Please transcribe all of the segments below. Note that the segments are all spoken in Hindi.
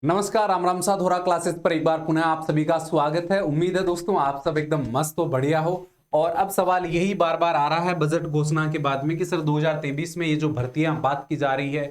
नमस्कार, राम राम सा धोरा क्लासेस पर एक बार पुनः आप सभी का स्वागत है। उम्मीद है दोस्तों आप सब एकदम मस्त हो, बढ़िया हो। और अब सवाल यही बार बार आ रहा है बजट घोषणा के बाद में कि सर 2023 में ये जो भर्तियां बात की जा रही है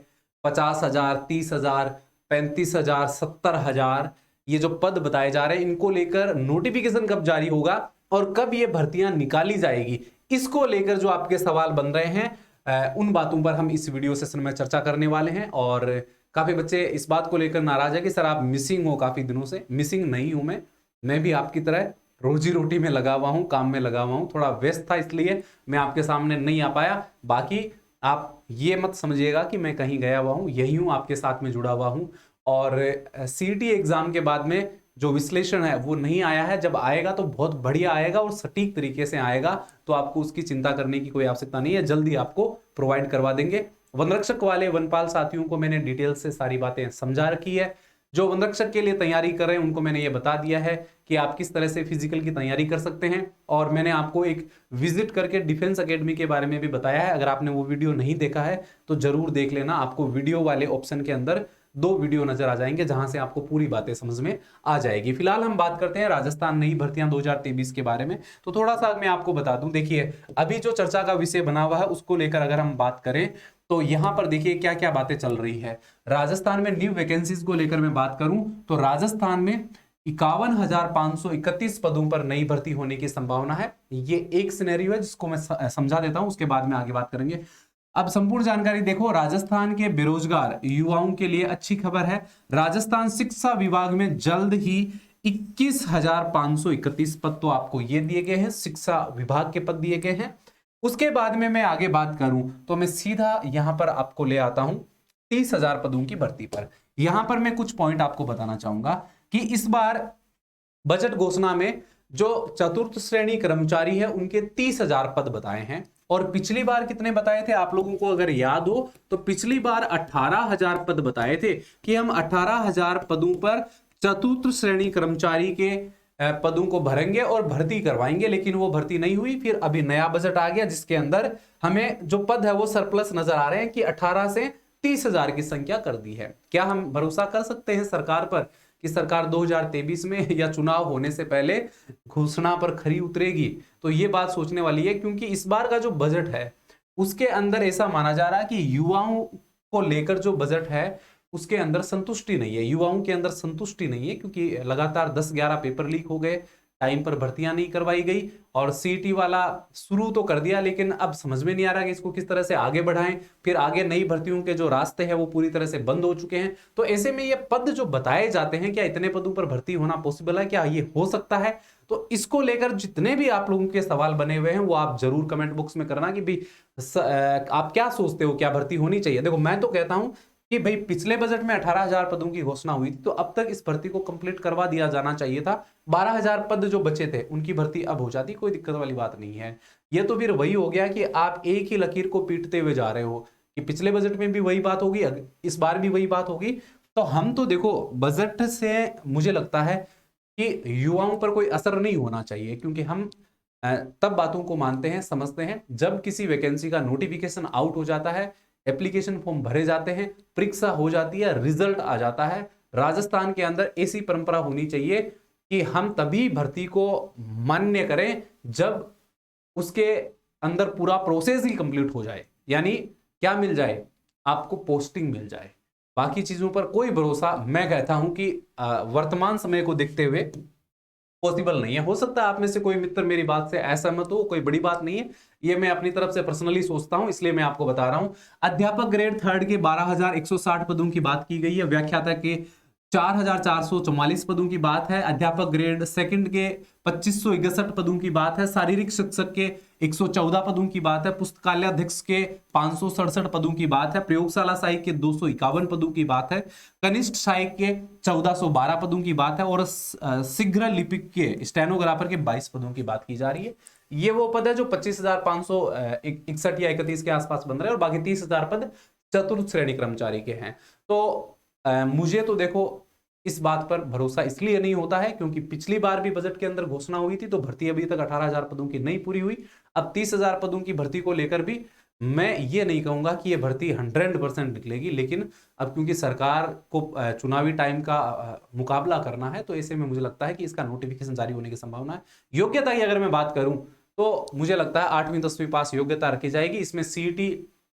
50,000, 30,000, 35,000, 70,000 ये जो पद बताए जा रहे हैं इनको लेकर नोटिफिकेशन कब जारी होगा और कब ये भर्तियां निकाली जाएगी, इसको लेकर जो आपके सवाल बन रहे हैं उन बातों पर हम इस वीडियो सेशन में चर्चा करने वाले हैं। और काफी बच्चे इस बात को लेकर नाराज है कि सर आप मिसिंग हो काफी दिनों से। मिसिंग नहीं हूं मैं भी आपकी तरह रोजी रोटी में लगा हुआ हूं, काम में लगा हुआ हूं, थोड़ा व्यस्त था इसलिए मैं आपके सामने नहीं आ पाया। बाकी आप ये मत समझिएगा कि मैं कहीं गया हुआ हूं, यही हूं, आपके साथ में जुड़ा हुआ हूं। और सीईटी एग्जाम के बाद में जो विश्लेषण है वो नहीं आया है, जब आएगा तो बहुत बढ़िया आएगा और सटीक तरीके से आएगा, तो आपको उसकी चिंता करने की कोई आवश्यकता नहीं है, जल्दी आपको प्रोवाइड करवा देंगे। वनरक्षक वाले वनपाल साथियों को मैंने डिटेल से सारी बातें समझा रखी है। जो वनरक्षक के लिए तैयारी कर रहे हैं उनको मैंने ये बता दिया है कि आप किस तरह से फिजिकल की तैयारी कर सकते हैं। और मैंने आपको एक विजिट करके डिफेंस एकेडमी के बारे में भी बताया है। अगर आपने वो वीडियो नहीं देखा है तो जरूर देख लेना, आपको वीडियो वाले ऑप्शन के अंदर 2 वीडियो नजर आ जाएंगे जहां से आपको पूरी बातें समझ में आ जाएगी। फिलहाल हम बात करते हैं राजस्थान नई भर्तियां 2023 के बारे में। तो थोड़ा सा मैं आपको बता दूं, देखिए अभी जो चर्चा का विषय बना हुआ है उसको लेकर अगर हम बात करें तो यहां पर देखिए क्या क्या बातें चल रही है। राजस्थान में न्यू वैकेंसीज को लेकर मैं बात करूं तो राजस्थान में 51,531 पदों पर नई भर्ती होने की संभावना है। ये एक सिनेरियो है जिसको मैं समझा देता हूं, उसके बाद में आगे बात करेंगे। अब संपूर्ण जानकारी देखो, राजस्थान के बेरोजगार युवाओं के लिए अच्छी खबर है। राजस्थान शिक्षा विभाग में जल्द ही 21,531 पद तो आपको ये दिए गए हैं, शिक्षा विभाग के पद दिए गए हैं। उसके बाद में मैं आगे बात करूं तो मैं सीधा यहां पर आपको ले आता हूं 30,000 पदों की भर्ती पर। यहां पर मैं कुछ पॉइंट आपको बताना चाहूंगा कि इस बार बजट घोषणा में जो चतुर्थ श्रेणी कर्मचारी है उनके 30,000 पद बताए हैं। और पिछली बार कितने बताए थे आप लोगों को अगर याद हो तो पिछली बार 18,000 पद बताए थे कि हम 18,000 पदों पर चतुर्थ श्रेणी कर्मचारी के पदों को भरेंगे और भर्ती करवाएंगे, लेकिन वो भर्ती नहीं हुई। फिर अभी नया बजट आ गया जिसके अंदर हमें जो पद है वो सरप्लस नजर आ रहे हैं कि 18 से 30,000 की संख्या कर दी है। क्या हम भरोसा कर सकते हैं सरकार पर कि सरकार 2023 में या चुनाव होने से पहले घोषणा पर खरी उतरेगी? तो ये बात सोचने वाली है, क्योंकि इस बार का जो बजट है उसके अंदर ऐसा माना जा रहा है कि युवाओं को लेकर जो बजट है उसके अंदर संतुष्टि नहीं है, युवाओं के अंदर संतुष्टि नहीं है, क्योंकि लगातार 10-11 पेपर लीक हो गए, टाइम पर भर्तियां नहीं करवाई गई। और सीईटी वाला शुरू तो कर दिया लेकिन अब समझ में नहीं आ रहा कि इसको किस तरह से आगे बढ़ाएं। फिर आगे नई भर्तियों के जो रास्ते हैं वो पूरी तरह से बंद हो चुके हैं। तो ऐसे में ये पद जो बताए जाते हैं, क्या इतने पदों पर भर्ती होना पॉसिबल है, क्या ये हो सकता है? तो इसको लेकर जितने भी आप लोगों के सवाल बने हुए हैं वो आप जरूर कमेंट बॉक्स में करना कि भाई आप क्या सोचते हो, क्या भर्ती होनी चाहिए। देखो मैं तो कहता हूं कि भाई पिछले बजट में 18,000 पदों की घोषणा हुई थी तो अब तक इस भर्ती को कंप्लीट करवा दिया जाना चाहिए था। 12,000 पद जो बचे थे उनकी भर्ती अब हो जाती, कोई दिक्कत वाली बात नहीं है। ये तो फिर वही हो गया कि आप एक ही लकीर को पीटते हुए जा रहे हो कि पिछले बजट में भी वही बात होगी, इस बार भी वही बात होगी। तो हम तो देखो बजट से मुझे लगता है कि युवाओं पर कोई असर नहीं होना चाहिए, क्योंकि हम तब बातों को मानते हैं, समझते हैं जब किसी वैकेंसी का नोटिफिकेशन आउट हो जाता है, एप्लीकेशन फॉर्म भरे जाते हैं, परीक्षा हो जाती है, रिजल्ट आ जाता है। राजस्थान के अंदर ऐसी परंपरा होनी चाहिए कि हम तभी भर्ती को मान्य करें जब उसके अंदर पूरा प्रोसेस ही कंप्लीट हो जाए, यानी क्या मिल जाए आपको, पोस्टिंग मिल जाए। बाकी चीजों पर कोई भरोसा मैं कहता हूं कि वर्तमान समय को देखते हुए पॉसिबल नहीं है। हो सकता है आप में से कोई मित्र मेरी बात से असहमत हो, कोई बड़ी बात नहीं है, ये मैं अपनी तरफ से पर्सनली सोचता हूं इसलिए मैं आपको बता रहा हूं। अध्यापक ग्रेड 3 के 12,160 पदों की बात की गई है, व्याख्याता के 4,444 पदों की बात है, अध्यापक ग्रेड 2 के 2,561 पदों की बात है, शारीरिक शिक्षक के 114 पदों की बात है, पुस्तकालयाध्यक्ष के 567 पदों की बात है, प्रयोगशाला सहायक के 251 पदों की बात है, कनिष्ठ सहायक के 1412 पदों की बात है और शीघ्र लिपिक के स्टेनोग्राफर के 22 पदों की बात की जा रही है। ये वो पद है जो 25,561 या 31 के आसपास बन रहे हैं और बाकी 30,000 पद चतुर्थ श्रेणी कर्मचारी के हैं। तो मुझे तो देखो इस बात पर भरोसा इसलिए नहीं होता है क्योंकि पिछली बार भी बजट के अंदर घोषणा हुई थी तो भर्ती अभी तक 18,000 पदों की नहीं पूरी हुई। अब 30,000 पदों की भर्ती को लेकर भी मैं ये नहीं कहूंगा कि ये भर्ती 100% निकलेगी, लेकिन अब क्योंकि सरकार को चुनावी टाइम का मुकाबला करना है, तो ऐसे में मुझे लगता है कि इसका नोटिफिकेशन जारी होने की संभावना है। योग्यता की अगर मैं बात करूं तो मुझे लगता है 8वीं 10वीं पास योग्यता रखी जाएगी। इसमें सीईटी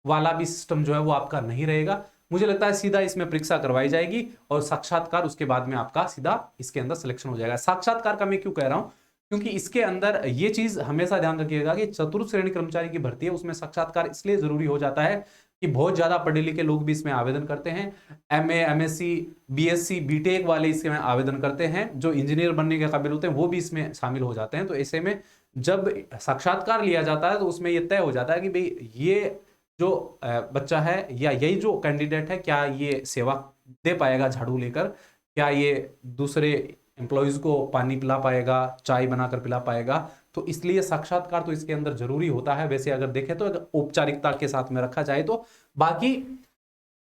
वाला भी सिस्टम जो है वो आपका नहीं रहेगा। मुझे लगता है सीधा इसमें परीक्षा करवाई जाएगी और साक्षात्कार उसके बाद में आपका सीधा इसके अंदर सिलेक्शन हो जाएगा। साक्षात्कार का मैं क्यों कह रहा हूं, क्योंकि इसके अंदर ये चीज हमेशा ध्यान रखिएगा कि चतुर्थ श्रेणी कर्मचारी की भर्ती है, उसमें साक्षात्कार इसलिए जरूरी हो जाता है कि बहुत ज्यादा पढ़े लिखे लोग भी इसमें आवेदन करते हैं। एमए, एमएससी, बीएससी, बीटेक वाले इसमें आवेदन करते हैं। जो इंजीनियर बनने के काबिल होते हैं वो भी इसमें शामिल हो जाते हैं। तो ऐसे में जब साक्षात्कार लिया जाता है तो उसमें यह तय हो जाता है कि भाई ये जो बच्चा है या यही जो कैंडिडेट है, क्या ये सेवा दे पाएगा झाड़ू लेकर, क्या ये दूसरे एम्प्लॉयज को पानी पिला पाएगा, चाय बनाकर पिला पाएगा। तो इसलिए साक्षात्कार तो इसके अंदर जरूरी होता है। वैसे अगर देखें तो अगर औपचारिकता के साथ में रखा जाए तो बाकी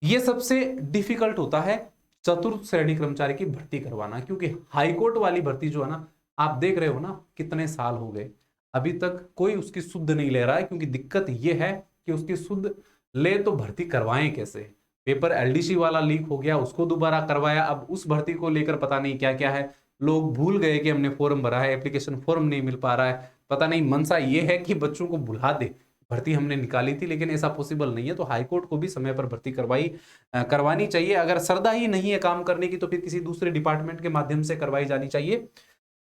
ये सबसे डिफिकल्ट होता है चतुर्थ श्रेणी कर्मचारी की भर्ती करवाना, क्योंकि हाईकोर्ट वाली भर्ती जो है ना, आप देख रहे हो ना कितने साल हो गए अभी तक कोई उसकी सुध नहीं ले रहा है। क्योंकि दिक्कत यह है कि उसकी सुध ले तो भर्ती करवाएं कैसे। पेपर एलडीसी वाला लीक हो गया, उसको दोबारा करवाया, अब उस भर्ती को लेकर पता नहीं क्या क्या है। लोग भूल गए कि हमने फॉर्म भरा है, एप्लीकेशन फॉर्म नहीं मिल पा रहा है। पता नहीं मनसा ये है कि बच्चों को भुला दे, भर्ती हमने निकाली थी, लेकिन ऐसा पॉसिबल नहीं है। तो हाईकोर्ट को भी समय पर भर्ती करवानी चाहिए। अगर श्रद्धा ही नहीं है काम करने की तो फिर किसी दूसरे डिपार्टमेंट के माध्यम से करवाई जानी चाहिए।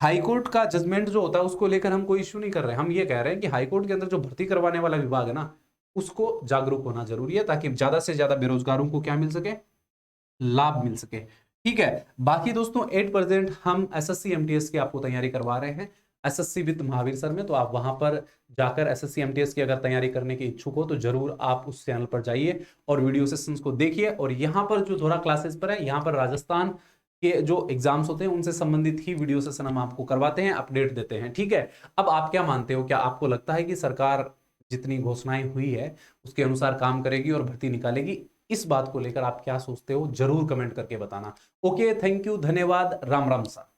हाईकोर्ट का जजमेंट जो होता है उसको लेकर हम कोई इश्यू नहीं कर रहे हैं। हम ये कह रहे हैं कि हाईकोर्ट के अंदर जो भर्ती करवाने वाला विभाग है ना, उसको जागरूक होना जरूरी है, ताकि ज्यादा से ज्यादा बेरोजगारों को क्या मिल सके, लाभ मिल सके। ठीक है। बाकी दोस्तों 8% हम एसएससी एमटीएस की आपको तैयारी करवा रहे हैं एसएससी विद महावीर सर में। तो आप वहां पर जाकर एसएससी एमटीएस की अगर तैयारी करने के इच्छुक हो तो जरूर आप उस चैनल पर जाइए और वीडियो सेशंस को देखिए। और यहाँ पर जो थोड़ा क्लासेस पर है, यहाँ पर राजस्थान के जो एग्जाम्स होते हैं उनसे संबंधित ही वीडियो सेशन हम आपको करवाते हैं, अपडेट देते हैं। ठीक है। अब आप क्या मानते हो, क्या आपको लगता है कि सरकार जितनी घोषणाएं हुई है उसके अनुसार काम करेगी और भर्ती निकालेगी? इस बात को लेकर आप क्या सोचते हो, जरूर कमेंट करके बताना। ओके, थैंक यू, धन्यवाद, राम राम सा।